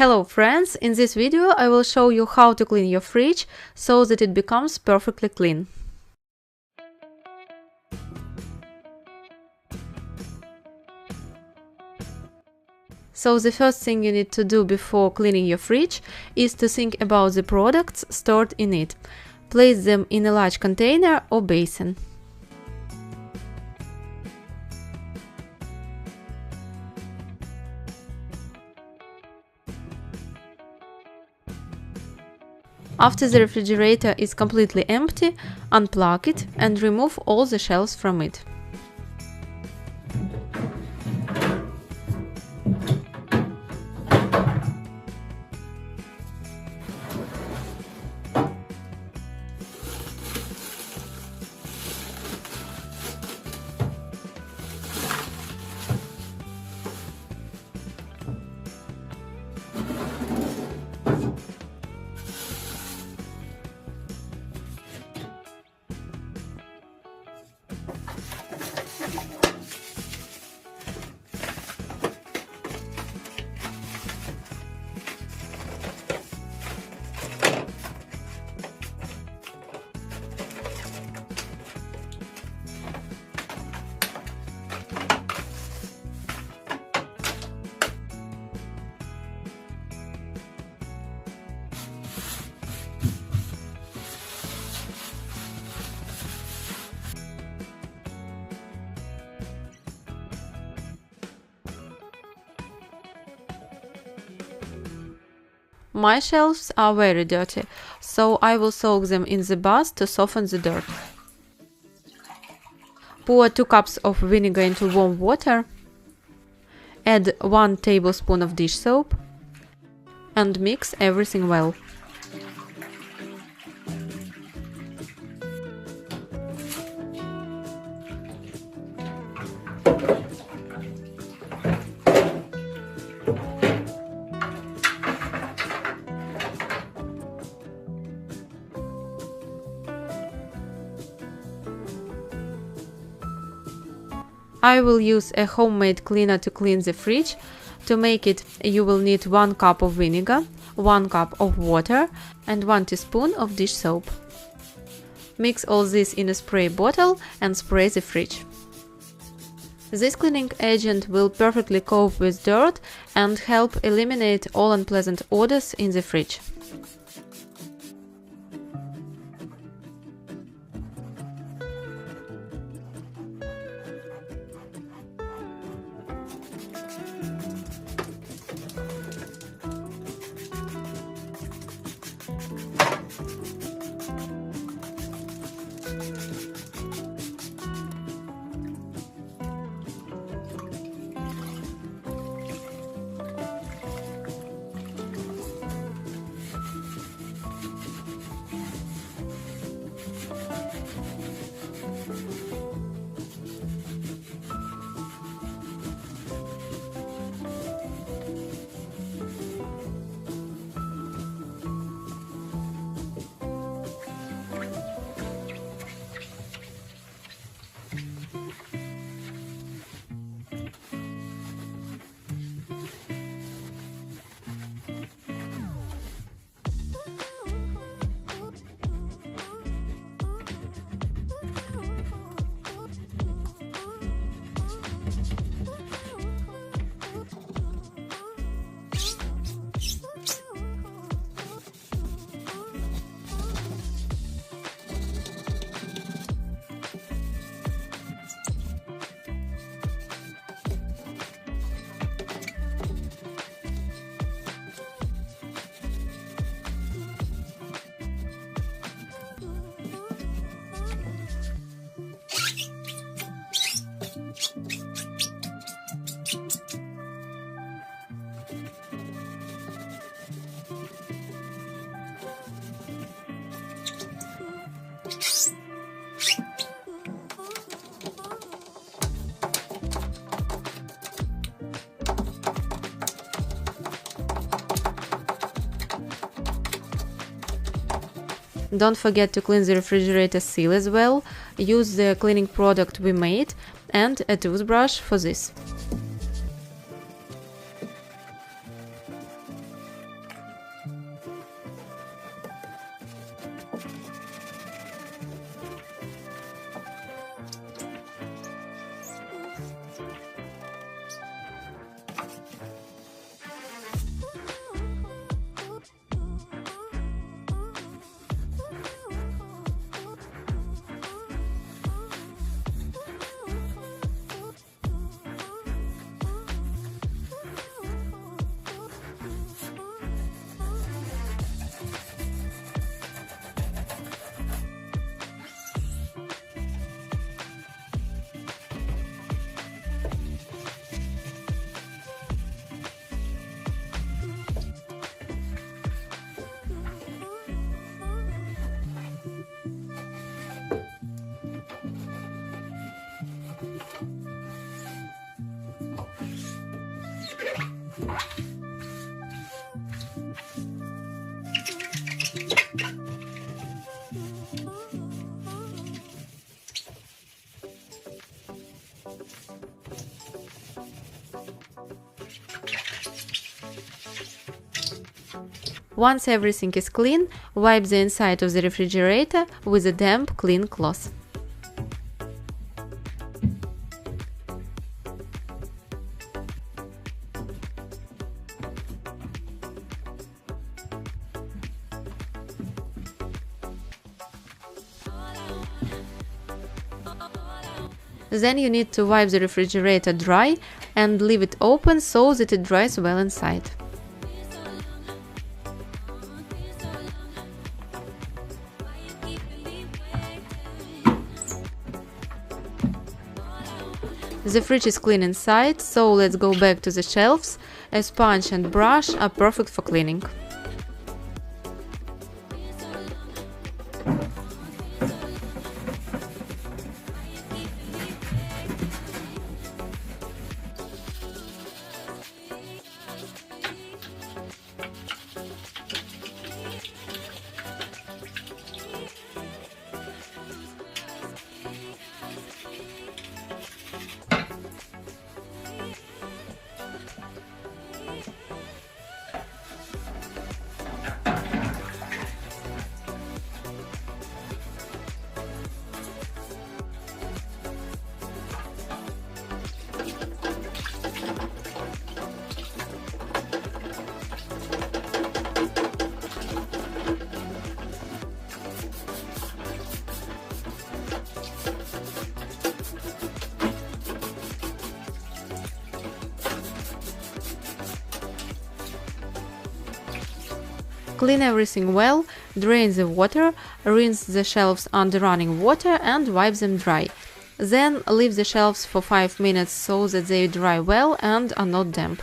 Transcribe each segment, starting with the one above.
Hello friends, in this video I will show you how to clean your fridge so that it becomes perfectly clean. So the first thing you need to do before cleaning your fridge is to think about the products stored in it. Place them in a large container or basin. After the refrigerator is completely empty, unplug it and remove all the shelves from it. My shelves are very dirty, so I will soak them in the bath to soften the dirt. Pour 2 cups of vinegar into warm water, add 1 tablespoon of dish soap and mix everything well. I will use a homemade cleaner to clean the fridge. To make it, you will need 1 cup of vinegar, 1 cup of water and 1 teaspoon of dish soap. Mix all this in a spray bottle and spray the fridge. This cleaning agent will perfectly cope with dirt and help eliminate all unpleasant odors in the fridge. Don't forget to clean the refrigerator seal as well. Use the cleaning product we made and a toothbrush for this. Once everything is clean, wipe the inside of the refrigerator with a damp, clean cloth. Then you need to wipe the refrigerator dry and leave it open so that it dries well inside. The fridge is clean inside, so let's go back to the shelves. A sponge and brush are perfect for cleaning. Clean everything well, drain the water, rinse the shelves under running water and wipe them dry. Then leave the shelves for 5 minutes so that they dry well and are not damp.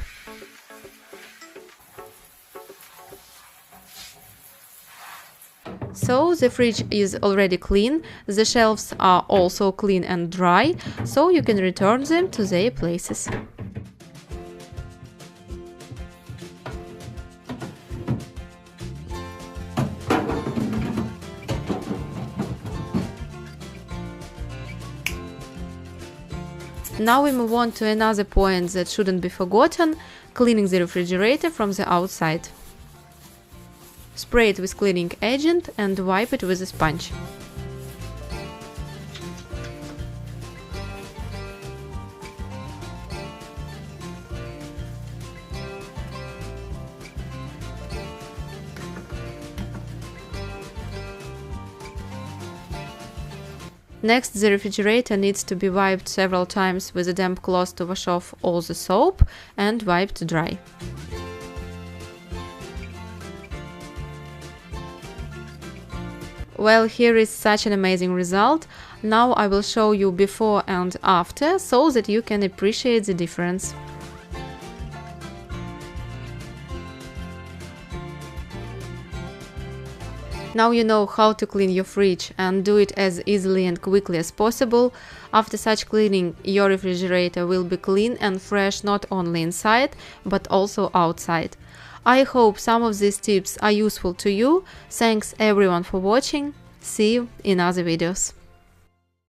So the fridge is already clean, the shelves are also clean and dry, so you can return them to their places. Now we move on to another point that shouldn't be forgotten, cleaning the refrigerator from the outside. Spray it with cleaning agent and wipe it with a sponge. Next, the refrigerator needs to be wiped several times with a damp cloth to wash off all the soap and wiped dry. Well, here is such an amazing result. Now I will show you before and after so that you can appreciate the difference. Now you know how to clean your fridge and do it as easily and quickly as possible. After such cleaning, your refrigerator will be clean and fresh not only inside, but also outside. I hope some of these tips are useful to you. Thanks everyone for watching. See you in other videos.